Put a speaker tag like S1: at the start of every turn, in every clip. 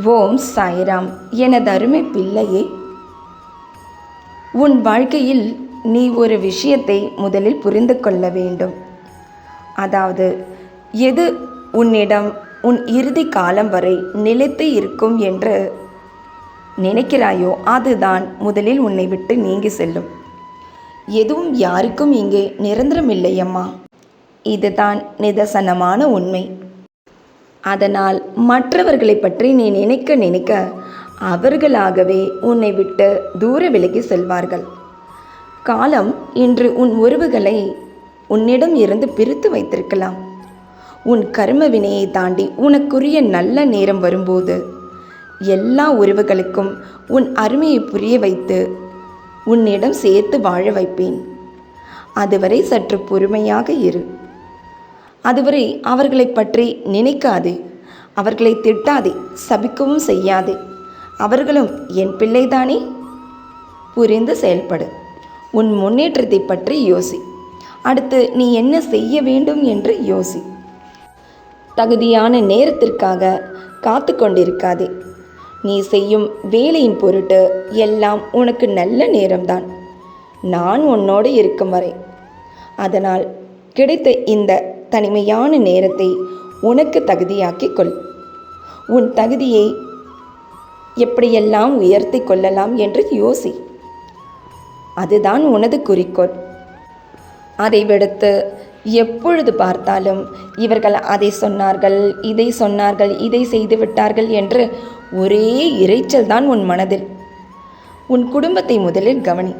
S1: ஓம் சாய்ராம். எனது அருமை பிள்ளையே, உன் வாழ்க்கையில் நீ ஒரு விஷயத்தை முதலில் புரிந்து கொள்ள வேண்டும். அதாவது, எது உன்னிடம் உன் இறுதி காலம் வரை நிலைத்து இருக்கும் என்று நினைக்கிறாயோ அதுதான் முதலில் உன்னை விட்டு நீங்கி செல்லும். எதுவும் யாருக்கும் இங்கே நிரந்தரமில்லையம்மா. இதுதான் நிதர்சனமான உண்மை. அதனால் மற்றவர்களை பற்றி நீ நினைக்க நினைக்க அவர்களாகவே உன்னை விட்டு தூர விலகி செல்வார்கள். காலம் இன்று உன் உறவுகளை உன்னிடம் இருந்து பிரித்து வைத்திருக்கலாம். உன் கர்ம வினையை தாண்டி உனக்குரிய நல்ல நேரம் வரும்போது எல்லா உறவுகளுக்கும் உன் அருமையை புரிய வைத்து உன்னிடம் சேர்த்து வாழ வைப்பேன். அதுவரை சற்று பொறுமையாக இரு. அதுவரை அவர்களை பற்றி நினைக்காதே, அவர்களை திட்டாதே, சபிக்கவும் செய்யாதே. அவர்களும் என் பிள்ளைதானே. புரிந்து செயல்படு. உன் முன்னேற்றத்தை பற்றி யோசி. அடுத்து நீ என்ன செய்ய வேண்டும் என்று யோசி. தகுதியான நேரத்திற்காக காத்து கொண்டிருக்காதே. நீ செய்யும் வேலையின் பொருட்டு எல்லாம் உனக்கு நல்ல நேரம்தான், நான் உன்னோடு இருக்கும் வரை. அதனால் கிடைத்த இந்த தனிமையான நேரத்தை உனக்கு தகுதியாக்கிக் கொள். உன் தகுதியை எப்படியெல்லாம் உயர்த்தி கொள்ளலாம் என்று யோசி. அதுதான் உனது குறிக்கோள். அதை விடுத்து எப்பொழுது பார்த்தாலும் இவர்கள் அதை சொன்னார்கள், இதை சொன்னார்கள், இதை செய்து விட்டார்கள் என்று ஒரே இரைச்சல் தான் உன் மனதில். உன் குடும்பத்தை முதலில் கவனி.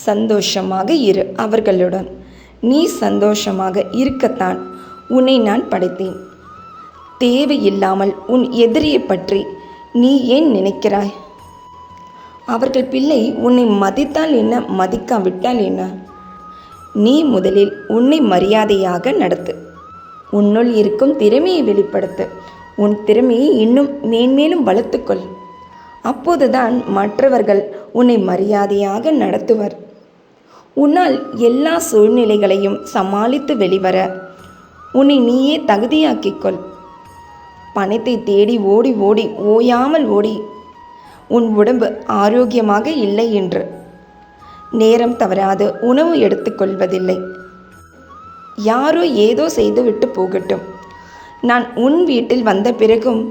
S1: சந்தோஷமாக இரு அவர்களுடன். நீ சந்தோஷமாக இருக்கத்தான் உன்னை நான் படைத்தேன். தேவையில்லாமல் உன் எதிரியை பற்றி நீ ஏன் நினைக்கிறாய்? அவர்கள் பிள்ளை உன்னை மதித்தால் என்ன, மதிக்காவிட்டால் என்ன? நீ முதலில் உன்னை மரியாதையாக நடத்து. உன்னுள் இருக்கும் திறமையை வெளிப்படுத்து. உன் திறமையை இன்னும் மேன்மேலும் வளர்த்துக்கொள். அப்போதுதான் மற்றவர்கள் உன்னை மரியாதையாக நடத்துவர். உன்னால் எல்லா சூழ்நிலைகளையும் சமாளித்து வெளிவர உன்னை நீயே தகுதியாக்கிக்கொள். பணத்தை தேடி ஓடி ஓடி ஓயாமல் ஓடி உன் உடம்பு ஆரோக்கியமாக இல்லை என்று நேரம் தவறாது உணவு எடுத்துக்கொள்வதில்லை. யாரோ ஏதோ செய்துவிட்டு போகட்டும். நான் உன் வீட்டில் வந்த பிறகும்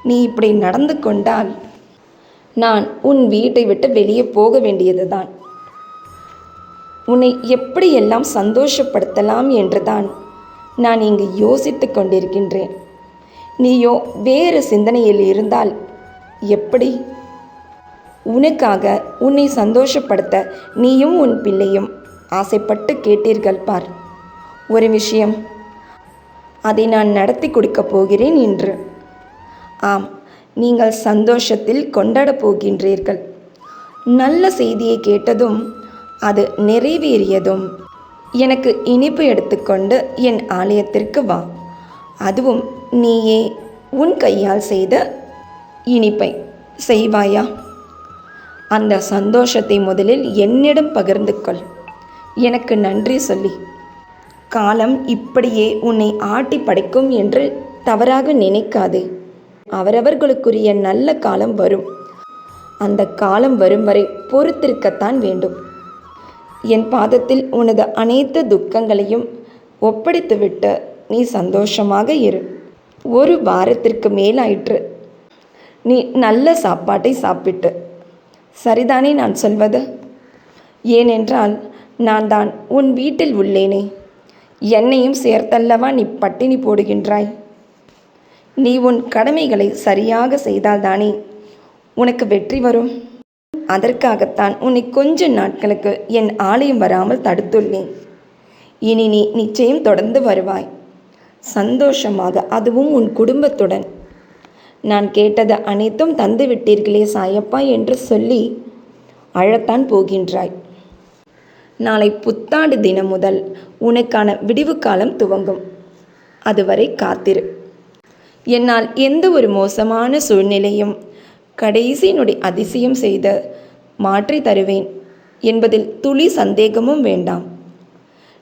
S1: நீ இப்படி நடந்து கொண்டால் நான் உன் வீட்டை விட்டு வெளியே போக வேண்டியதுதான். உன்னை எப்படியெல்லாம் சந்தோஷப்படுத்தலாம் என்றுதான் நான் இங்கு யோசித்து கொண்டிருக்கின்றேன். நீயோ வேறு சிந்தனையில் இருந்தால் எப்படி? உனக்காக உன்னை சந்தோஷப்படுத்த நீயும் உன் பிள்ளையும் ஆசைப்பட்டு கேட்டீர்கள் பார். ஒரு விஷயம், அதை நான் நடத்தி கொடுக்கப் போகிறேன் இன்று. ஆம், நீங்கள் சந்தோஷத்தில் கொண்டாடப் போகின்றீர்கள். நல்ல செய்தியை கேட்டதும் அது நிறைவேறியதும் எனக்கு இனிப்பு எடுத்துக்கொண்டு என் ஆலயத்திற்கு வா. அதுவும் நீயே உன் கையால் செய்த இனிப்பை செய்வாயா? அந்த சந்தோஷத்தை முதலில் என்னிடம் பகிர்ந்து கொள். எனக்கு நன்றி சொல்லி. காலம் இப்படியே உன்னை ஆட்டி படைக்கும் என்று தவறாக நினைக்காதே. அவரவர்களுக்குரிய நல்ல காலம் வரும். அந்த காலம் வரும் வரை பொறுத்திருக்கத்தான் வேண்டும். என் பாதத்தில் உனது அனைத்து துக்கங்களையும் ஒப்படைத்துவிட்டு நீ சந்தோஷமாக இரு. ஒரு வாரத்திற்கு மேலாயிற்று நீ நல்ல சாப்பாட்டை சாப்பிட்டு. சரிதானே நான் சொல்வது? ஏனென்றால் நான் தான் உன் வீட்டில் உள்ளேனே. என்னையும் சேர்த்தல்லவா நீ பட்டினி போடுகின்றாய். நீ உன் கடமைகளை சரியாக செய்தால்தானே உனக்கு வெற்றி வரும். அதற்காகத்தான் உன்னை கொஞ்ச நாட்களுக்கு என் ஆலயம் வராமல் தடுத்துள்ளேன். இனி நீ நிச்சயம் தொடர்ந்து வருவாய், சந்தோஷமாக, அதுவும் உன் குடும்பத்துடன். நான் கேட்டது அனைத்தும் தந்து விட்டீர்களே சாயப்பா என்று சொல்லி அழத்தான் போகின்றாய். நாளை புத்தாண்டு தினம் முதல் உனக்கான விடிவு காலம் துவங்கும். அதுவரை காத்திரு. என்னால் எந்த ஒரு மோசமான சூழ்நிலையும் கடைசி நொடி அதிசயம் செய்து மாற்றி தருவேன் என்பதில் துளி சந்தேகமும் வேண்டாம்.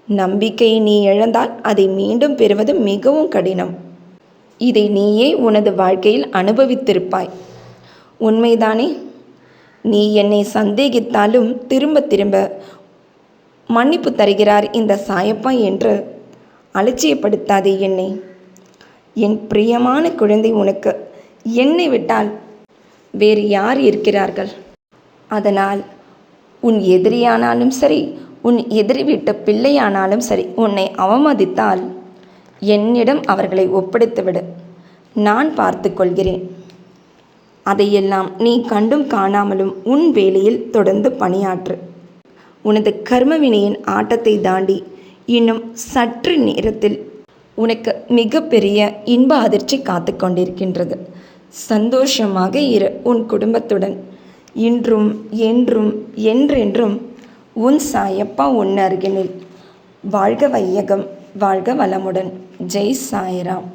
S1: நம்பிக்கையை நீ இழந்தால் அதை மீண்டும் பெறுவது மிகவும் கடினம். இதை நீயே உனது வாழ்க்கையில் அனுபவித்திருப்பாய். உண்மைதானே? நீ என்னை சந்தேகித்தாலும் திரும்ப திரும்ப மன்னிப்பு தருகிறார் இந்த சாயப்பா என்று அலட்சியப்படுத்தாதே என்னை. என் பிரியமான குழந்தை, உனக்கு என்னை விட்டால் வேறு யார் இருக்கிறார்கள்? அதனால் உன் எதிரியானாலும் சரி, உன் எதிரி வீட்டு பிள்ளையானாலும் சரி, உன்னை அவமதித்தால் என்னிடம் அவர்களை ஒப்படைத்துவிடு. நான் பார்த்து கொள்கிறேன். அதையெல்லாம் நீ கண்டும் காணாமலும் உன் வேலையில் தொடர்ந்து பணியாற்று. உனது கர்மவினையின் ஆட்டத்தை தாண்டி இன்னும் சற்று நேரத்தில் உனக்கு மிகப்பெரிய இன்ப அதிர்ச்சி காத்து கொண்டிருக்கின்றது. சந்தோஷமாக இரு உன் குடும்பத்துடன். இன்றும் என்றும் என்றென்றும் உன் சாயப்பா உன் அருகினில். வாழ்க வையகம், வாழ்க வளமுடன். ஜெய் சாய்ராம்.